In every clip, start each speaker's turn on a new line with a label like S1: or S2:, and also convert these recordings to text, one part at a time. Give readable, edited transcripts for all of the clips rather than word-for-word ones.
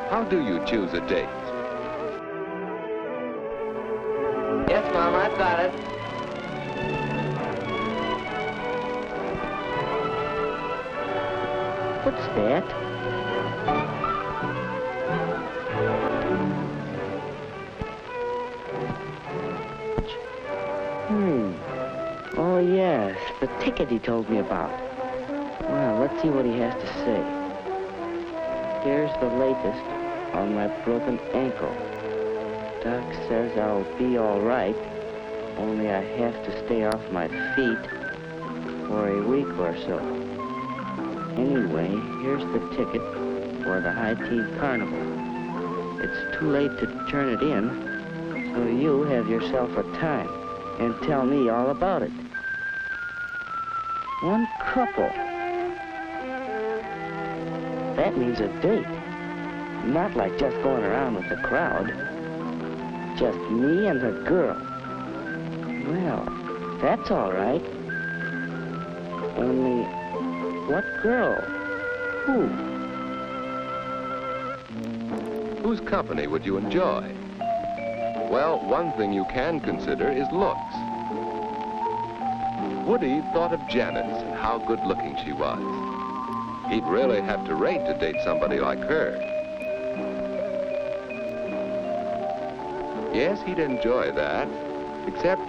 S1: How do you choose a date?
S2: Yes, Mom, I've got it.
S3: What's that? Oh, yes, the ticket he told me about. Well, let's see what he has to say. Here's the latest on my broken ankle. Doc says I'll be all right, only I have to stay off my feet for a week or so. Anyway, here's the ticket for the High Teen Carnival. It's too late to turn it in, so you have yourself a time and tell me all about it. One couple. That means a date. Not like just going around with the crowd. Just me and the girl. Well, that's all right. Only, what girl? Who?
S1: Whose company would you enjoy? Well, one thing you can consider is looks. Woody thought of Janice and how good-looking she was. He'd really have to rate to date somebody like her. Yes, he'd enjoy that, except,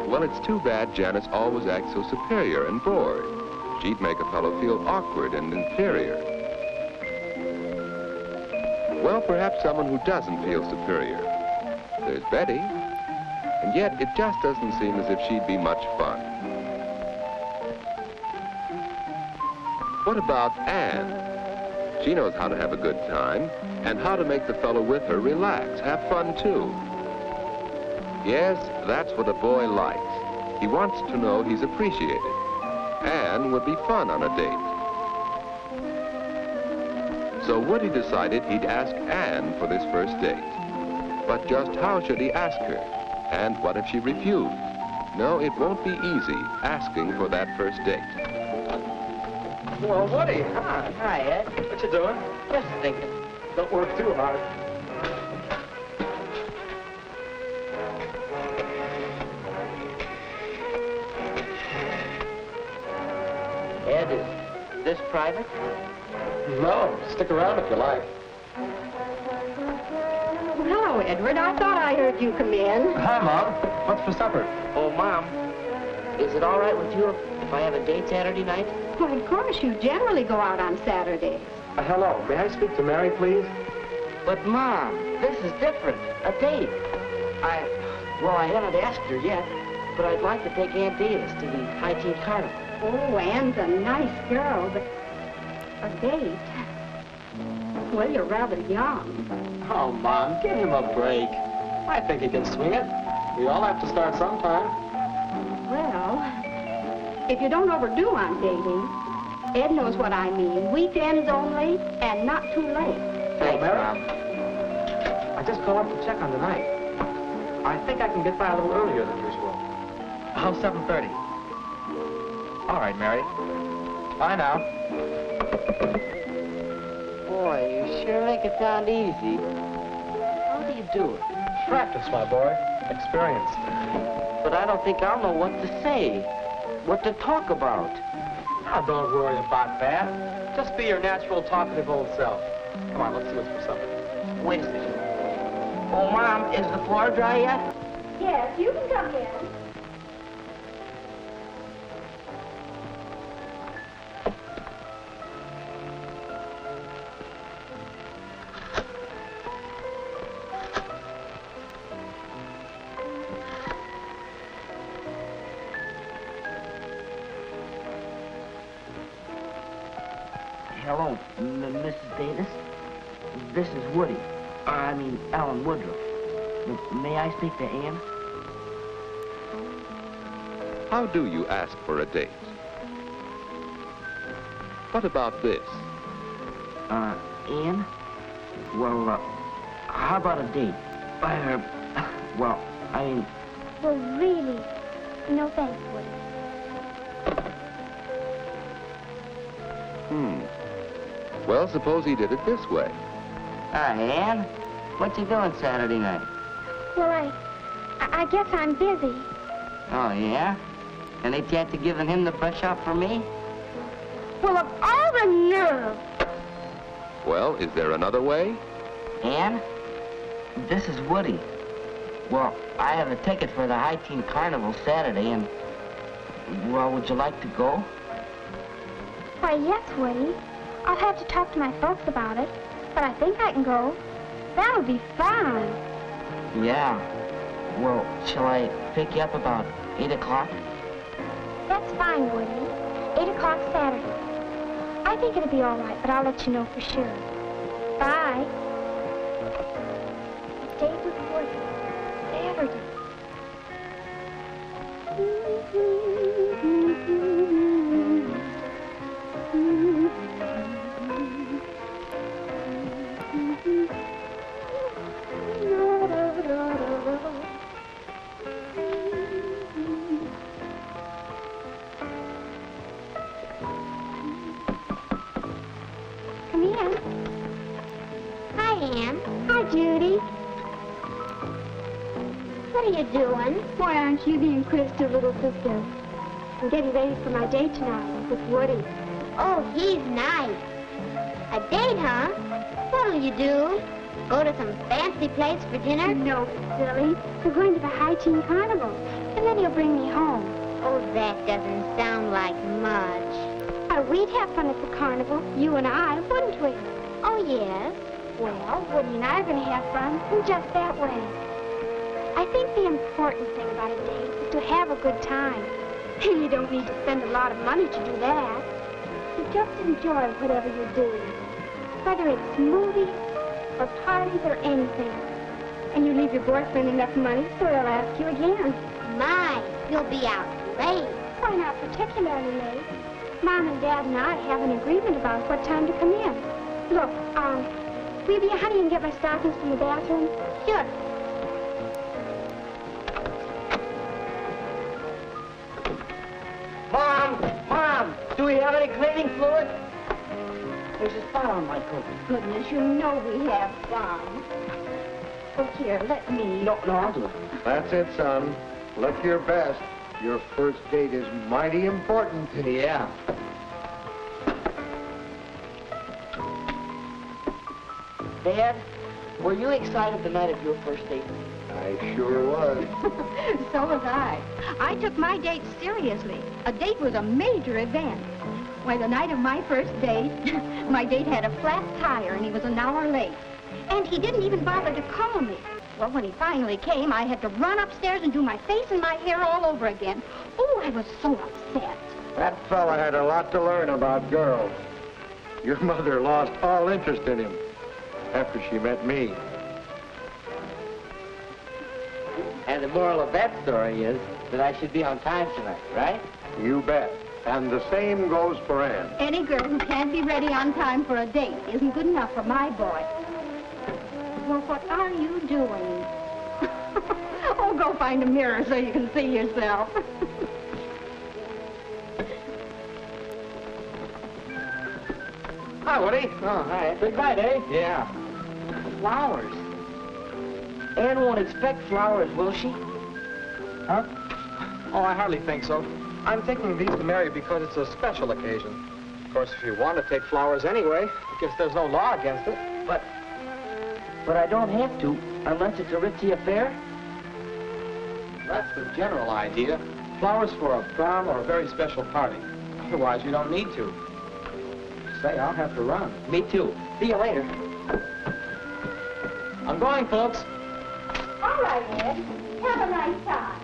S1: well, it's too bad Janice always acts so superior and bored. She'd make a fellow feel awkward and inferior. Well, perhaps someone who doesn't feel superior. There's Betty, and yet it just doesn't seem as if she'd be much fun. What about Anne? She knows how to have a good time and how to make the fellow with her relax, have fun too. Yes, that's what a boy likes. He wants to know he's appreciated. Anne would be fun on a date. So Woody decided he'd ask Anne for this first date. But just how should he ask her? And what if she refused? No, it won't be easy asking for that first date.
S4: Well, Woody, hi.
S3: Hi, Ed.
S4: What you doing?
S3: Just thinking.
S4: Don't work too hard.
S3: Ed, is this private?
S4: No, stick around if you like.
S5: Hello, Edward. I thought I heard you come in.
S4: Hi, Mom. What's for supper?
S3: Oh, Mom, is it all right with you if I have a date Saturday night?
S5: Well, of course, you generally go out on Saturdays.
S4: Hello. May I speak to Mary, please?
S3: But, Mom, this is different. A date. Well, I haven't asked her yet, but I'd like to take Aunt Davis to the High Teen Carnival.
S5: Oh, Anne's a nice girl, but a date? Well, you're rather young.
S4: Oh, Mom, give him a break. I think he can swing it. We all have to start sometime.
S5: Well, if you don't overdo on dating, Ed knows what I mean. Weekends only, and not too late.
S3: Thanks,
S4: Mary?
S3: Mom.
S4: I just called up to check on tonight. I think I can get by a little earlier than usual. How's 7:30? All right, Mary. Bye now.
S3: Boy, you sure make it sound easy. How do you do it?
S4: Practice, my boy. Experience.
S3: But I don't think I'll know what to say, what to talk about.
S4: Now, don't worry about that. Just be your natural, talkative old self. Come on, let's see what's for supper.
S3: Wait a second. Oh, Mom, is the floor dry yet?
S5: Yes, you can come in.
S3: Hello, Mrs. Davis. This is Woody. I mean, Alan Woodruff. May I speak to Anne?
S1: How do you ask for a date? What about this?
S3: Anne? Well, how about a date? Well, I mean...
S6: Well, really, no thanks, Woody.
S1: Well, suppose he did it this way.
S3: Hi, Ann. What you doing Saturday night?
S6: Well, I guess I'm busy.
S3: Oh, yeah? And ain't you after giving him the brush off for me?
S6: Well, of all the nerve!
S1: Well, is there another way?
S3: Ann, this is Woody. Well, I have a ticket for the High Teen Carnival Saturday, and, well, would you like to go?
S6: Why, yes, Woody. I'll have to talk to my folks about it, but I think I can go. That'll be fun.
S3: Yeah. Well, shall I pick you up about 8 o'clock?
S6: That's fine, Woody. 8 o'clock Saturday. I think it'll be all right, but I'll let you know for sure. Bye. Stay with Woody. Saturday. Come in. Hi, Ann. Hi, Judy. What are you doing?
S5: Why aren't you being Krista, little sister? I'm getting ready for my date tonight with Woody.
S6: Oh, he's nice. A date, huh? What'll you do? Go to some fancy place for dinner?
S5: No, silly. We're going to the High Teen Carnival, and then he'll bring me home.
S6: Oh, that doesn't sound like much.
S5: We'd have fun at the carnival, you and I, wouldn't we?
S6: Oh, yes.
S5: Well, Woody and I are going to have fun in just that way. I think the important thing about a date is to have a good time. And you don't need to spend a lot of money to do that. You just enjoy whatever you're doing, whether it's movies or parties or anything. And you leave your boyfriend enough money so he'll ask you again.
S6: My, you'll be out late.
S5: Why not particularly late? Mom and Dad and I have an agreement about what time to come in. Look, will you be a honey and get my stockings from the bathroom?
S6: Sure.
S3: Mom, do we have any cleaning fluid? There's a spot on my coat.
S5: Goodness, you know we have some. Oh, here, let me.
S3: No, I'll do it.
S7: That's it, son. Look your best. Your first date is mighty important.
S3: Yeah. Dad, were you excited the night of your first date?
S7: I sure was.
S5: So was I. I took my date seriously. A date was a major event. Why, the night of my first date, my date had a flat tire and he was an hour late. And he didn't even bother to call me. Well, when he finally came, I had to run upstairs and do my face and my hair all over again. Oh, I was so upset.
S7: That fella had a lot to learn about girls. Your mother lost all interest in him after she met me.
S3: And the moral of that story is that I should be on time tonight, right?
S7: You bet. And the same goes for Ann.
S5: Any girl who can't be ready on time for a date isn't good enough for my boy. Well, what are you doing? Oh, go find a mirror so you can see yourself.
S4: Hi, Woody.
S3: Oh, hi.
S4: Big night, eh?
S3: Yeah. Flowers. Ann won't expect flowers, will she?
S4: Huh? Oh, I hardly think so. I'm taking these to Mary because it's a special occasion. Of course, if you want to take flowers anyway, I guess there's no law against it.
S3: But I don't have to, unless it's a ritzy affair.
S4: That's the general idea. Flowers for a prom or a very special party. Otherwise, you don't need to. Say, I'll have to run.
S3: Me too. See you later.
S4: I'm going, folks.
S5: All right, Ed. Have a nice time.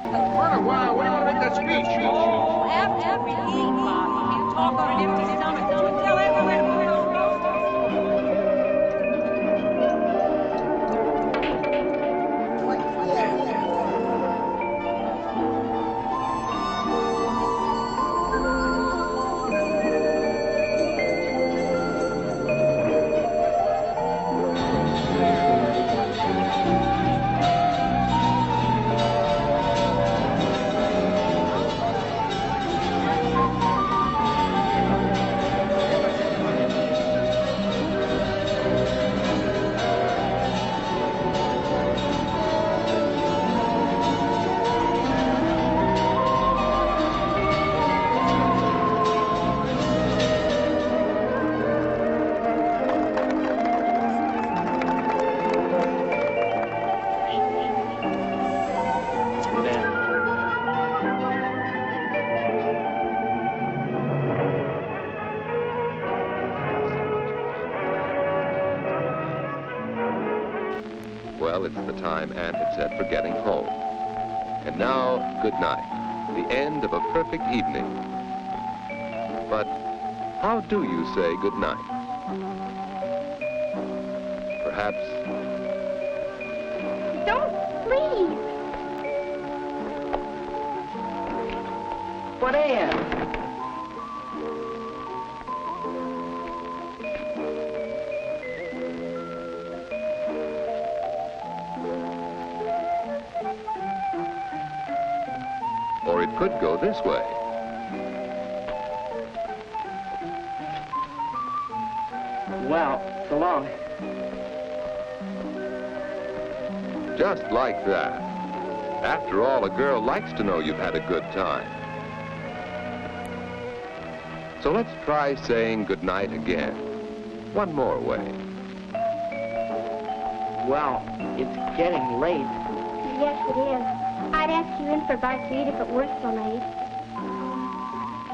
S8: Wow, what do you want to make that speech? Oh, after we eat, Bob. You can't talk on an empty stomach. Don't tell everyone.
S1: Well, it's the time Ann had set for getting home. And now, good night. The end of a perfect evening. But how do you say good night? Perhaps...
S5: Don't, please.
S3: What, Ann?
S1: Or it could go this way.
S3: Well, so long.
S1: Just like that. After all, a girl likes to know you've had a good time. So let's try saying goodnight again. One more way.
S3: Well, it's getting late.
S5: Yes, it is. I'd ask you in for a bite to eat if it weren't so late.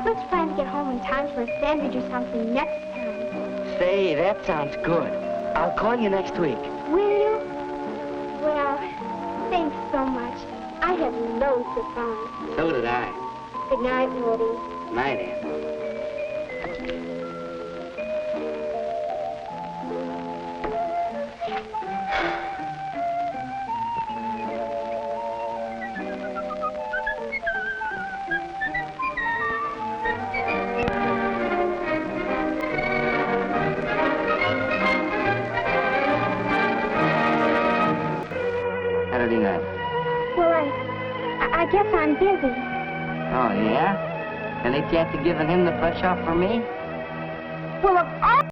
S5: Let's plan to get home in time for a sandwich or something next time.
S3: Say, that sounds good. I'll call you next week.
S5: Will you? Well, thanks so much. I had loads of fun.
S3: So did I.
S5: Good night, Woody.
S3: Night, Ann. Saturday night.
S5: Well, I guess I'm busy.
S3: Oh, yeah? And they can't be giving him the fresh off for me?
S5: Well, of all